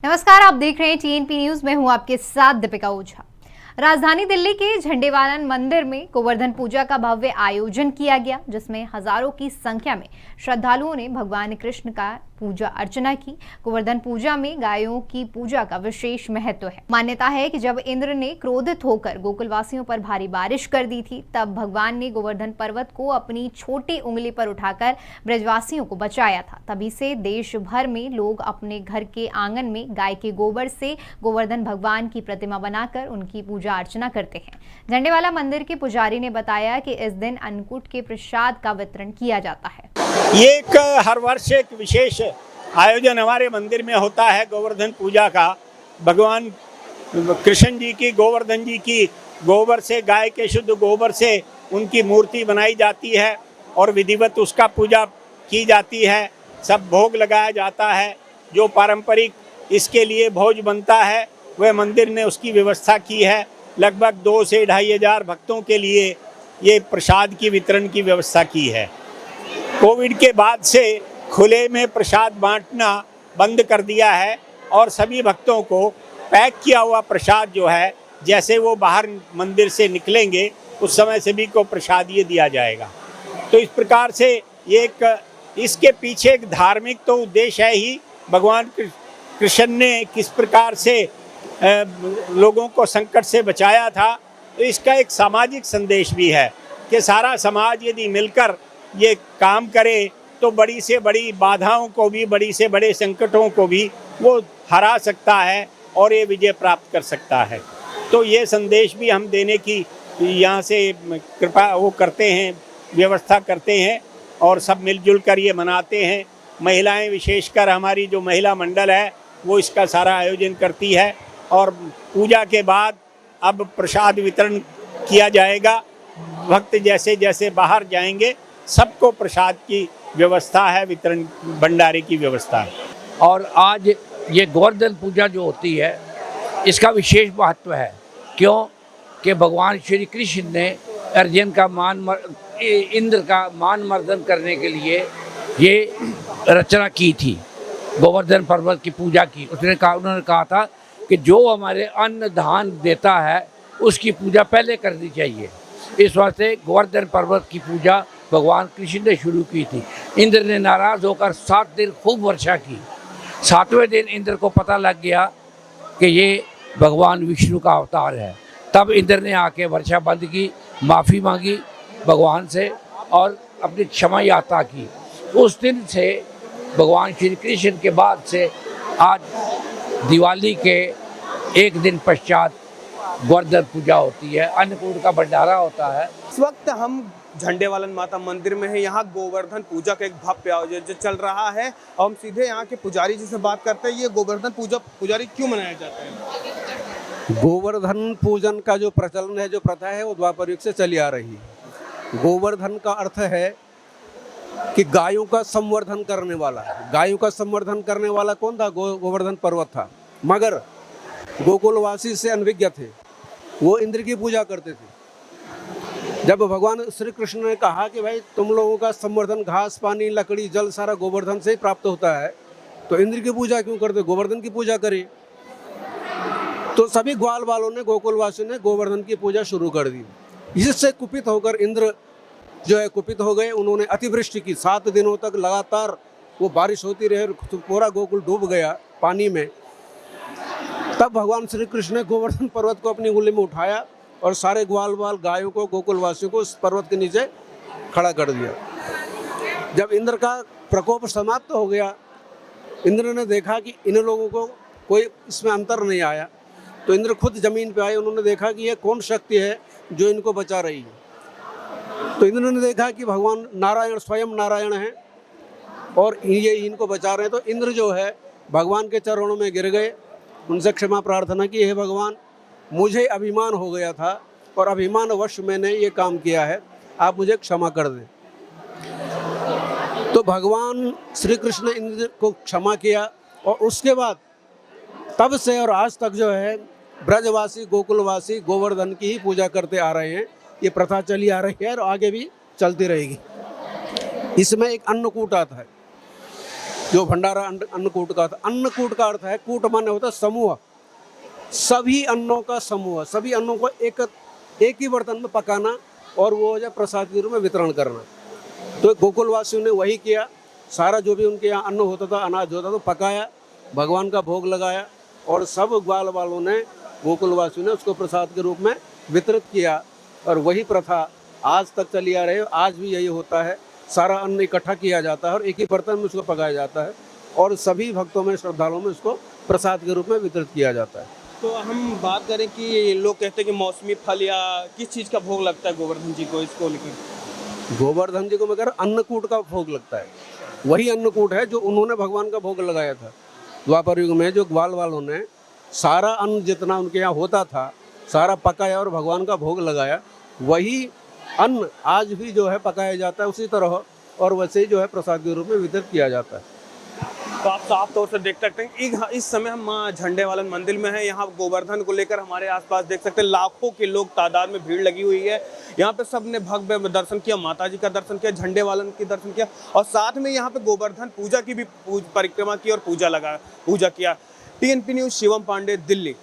नमस्कार, आप देख रहे हैं टीएनपी न्यूज में हूं आपके साथ दीपिका ओझा। राजधानी दिल्ली के झंडेवालन मंदिर में गोवर्धन पूजा का भव्य आयोजन किया गया, जिसमें हजारों की संख्या में श्रद्धालुओं ने भगवान कृष्ण का पूजा अर्चना की। गोवर्धन पूजा में गायों की पूजा का विशेष महत्व है। मान्यता है कि जब इंद्र ने क्रोधित होकर गोकुलवासियों पर भारी बारिश कर दी थी, तब भगवान ने गोवर्धन पर्वत को अपनी छोटी उंगली पर उठाकर ब्रजवासियों को बचाया था। तभी से देश भर में लोग अपने घर के आंगन में गाय के गोबर से गोवर्धन भगवान की प्रतिमा बनाकर उनकी पूजा अर्चना करते हैं। झंडेवाला मंदिर के पुजारी ने बताया कि इस दिन अन्नकूट के प्रसाद का वितरण किया जाता है। ये एक हर वर्ष एक विशेष आयोजन हमारे मंदिर में होता है गोवर्धन पूजा का। भगवान कृष्ण जी की, गोवर्धन जी की गोबर से, गाय के शुद्ध गोबर से उनकी मूर्ति बनाई जाती है और विधिवत उसका पूजा की जाती है। सब भोग लगाया जाता है। जो पारंपरिक इसके लिए भोज बनता है वह मंदिर ने उसकी व्यवस्था की है। लगभग 2 से 2,500 भक्तों के लिए ये प्रसाद की वितरण की व्यवस्था की है। कोविड के बाद से खुले में प्रसाद बांटना बंद कर दिया है और सभी भक्तों को पैक किया हुआ प्रसाद जो है, जैसे वो बाहर मंदिर से निकलेंगे उस समय सभी को प्रसाद ये दिया जाएगा। तो इस प्रकार से ये इसके पीछे एक धार्मिक तो उद्देश्य है ही। भगवान कृष्ण ने किस प्रकार से लोगों को संकट से बचाया था, तो इसका एक सामाजिक संदेश भी है कि सारा समाज यदि मिलकर ये काम करे तो बड़ी से बड़ी बाधाओं को भी, बड़ी से बड़े संकटों को भी वो हरा सकता है और ये विजय प्राप्त कर सकता है। तो ये संदेश भी हम देने की यहाँ से कृपा वो करते हैं, व्यवस्था करते हैं और सब मिलजुल कर ये मनाते हैं। महिलाएं, विशेषकर हमारी जो महिला मंडल है वो इसका सारा आयोजन करती है और पूजा के बाद अब प्रसाद वितरण किया जाएगा। भक्त जैसे जैसे बाहर जाएंगे सबको प्रसाद की व्यवस्था है, वितरण भंडारे की व्यवस्था है। और आज ये गोवर्धन पूजा जो होती है इसका विशेष महत्व है। क्यों कि भगवान श्री कृष्ण ने अर्जुन का इंद्र का मान मर्दन करने के लिए ये रचना की थी, गोवर्धन पर्वत की पूजा की। उन्होंने कहा था कि जो हमारे अन्न धान देता है उसकी पूजा पहले करनी चाहिए। इस वास्ते गोवर्धन पर्वत की पूजा भगवान कृष्ण ने शुरू की थी। इंद्र ने नाराज होकर 7 दिन खूब वर्षा की। 7वें दिन इंद्र को पता लग गया कि ये भगवान विष्णु का अवतार है। तब इंद्र ने आके वर्षा बंद की, माफ़ी मांगी भगवान से और अपनी क्षमा यात्रा की। उस दिन से भगवान श्री कृष्ण के बाद से आज दिवाली के एक दिन पश्चात गोवर्धन पूजा होती है, अन्नकूट का भंडारा होता है। इस वक्त हम झंडेवालन माता मंदिर में है। यहाँ गोवर्धन पूजा का एक भव्य आयोजन जो चल रहा है और हम सीधे यहाँ के पुजारी जी से बात करते हैं। ये गोवर्धन पूजा पुजारी क्यों मनाया जाता है? गोवर्धन पूजन का जो प्रचलन है, जो प्रथा है, वो द्वापर युग से चली आ रही है। गोवर्धन का अर्थ है कि गायों का संवर्धन करने वाला। गायों का संवर्धन करने वाला कौन था? गोवर्धन पर्वत था। मगर गोकुलवासी से अनभिज्ञ थे, वो इंद्र की पूजा करते थे। जब भगवान श्री कृष्ण ने कहा कि भाई तुम लोगों का संवर्धन घास, पानी, लकड़ी, जल सारा गोवर्धन से ही प्राप्त होता है, तो इंद्र की पूजा क्यों करते? गोवर्धन की पूजा करिए। तो सभी ग्वाल वालों ने, गोकुलवासियों ने गोवर्धन की पूजा शुरू कर दी। इससे कुपित होकर इंद्र जो है कुपित हो गए। उन्होंने अतिवृष्टि की। 7 दिनों तक लगातार वो बारिश होती रही, पूरा गोकुल डूब गया पानी में। तब भगवान श्री कृष्ण ने गोवर्धन पर्वत को अपनी उंगली में उठाया और सारे ग्वाल वाल गायों को, गोकुलवासियों को उस पर्वत के नीचे खड़ा कर दिया। जब इंद्र का प्रकोप समाप्त हो गया, इंद्र ने देखा कि इन लोगों को कोई इसमें अंतर नहीं आया, तो इंद्र खुद जमीन पे आए। उन्होंने देखा कि ये कौन शक्ति है जो इनको बचा रही है। तो इंद्र ने देखा कि भगवान नारायण, स्वयं नारायण हैं और ये इनको बचा रहे हैं। तो इंद्र जो है भगवान के चरणों में गिर गए, उनसे क्षमा प्रार्थना की, हे भगवान, मुझे अभिमान हो गया था और अभिमानवश मैंने ये काम किया है, आप मुझे क्षमा कर दें। तो भगवान श्री कृष्ण ने इंद्र को क्षमा किया और उसके बाद तब से और आज तक जो है ब्रजवासी, गोकुलवासी गोवर्धन की ही पूजा करते आ रहे हैं। ये प्रथा चली आ रही है और आगे भी चलती रहेगी। इसमें एक अन्नकूट आता है। जो भंडारा अन्नकूट का था। अन्नकूट का अर्थ है, कूट माने होता है समूह, सभी अन्नों का समूह, सभी अन्नों को एक ही बर्तन में पकाना और वो जो प्रसाद के रूप में वितरण करना। तो गोकुल वासियों ने वही किया। सारा जो भी उनके यहाँ अन्न होता था, अनाज होता था, पकाया, भगवान का भोग लगाया और सब ग्वाल वालों ने, गोकुल वासियों ने उसको प्रसाद के रूप में वितरित किया। और वही प्रथा आज तक चली आ रही है। आज भी यही होता है, सारा अन्न इकट्ठा किया जाता है और एक ही बर्तन में उसको पकाया जाता है और सभी भक्तों में, श्रद्धालुओं में उसको प्रसाद के रूप में वितरित किया जाता है। तो हम बात करें कि लोग कहते हैं कि मौसमी फल या किस चीज़ का भोग लगता है गोवर्धन जी को, इसको लेकर? गोवर्धन जी को मगर अन्नकूट का भोग लगता है। वही अन्नकूट है जो उन्होंने भगवान का भोग लगाया था द्वापर युग में। जो ग्वाल वालों ने सारा अन्न जितना उनके यहाँ होता था सारा पकाया और भगवान का भोग लगाया, वही अन्न आज भी जो है पकाया जाता है उसी तरह, और वैसे ही जो है प्रसाद के रूप में वितरित किया जाता है। तो आप साफ तौर से देख सकते हैं इस समय हम माँ झंडेवालन मंदिर में हैं। यहाँ गोवर्धन को लेकर हमारे आसपास देख सकते हैं लाखों के लोग तादाद में भीड़ लगी हुई है। यहाँ पे सबने भव्य दर्शन किया, माता जी का दर्शन किया, झंडेवालन की दर्शन किया और साथ में यहाँ पे गोवर्धन पूजा की भी परिक्रमा की और पूजा किया। TNP news, Shivam Pandey, Delhi.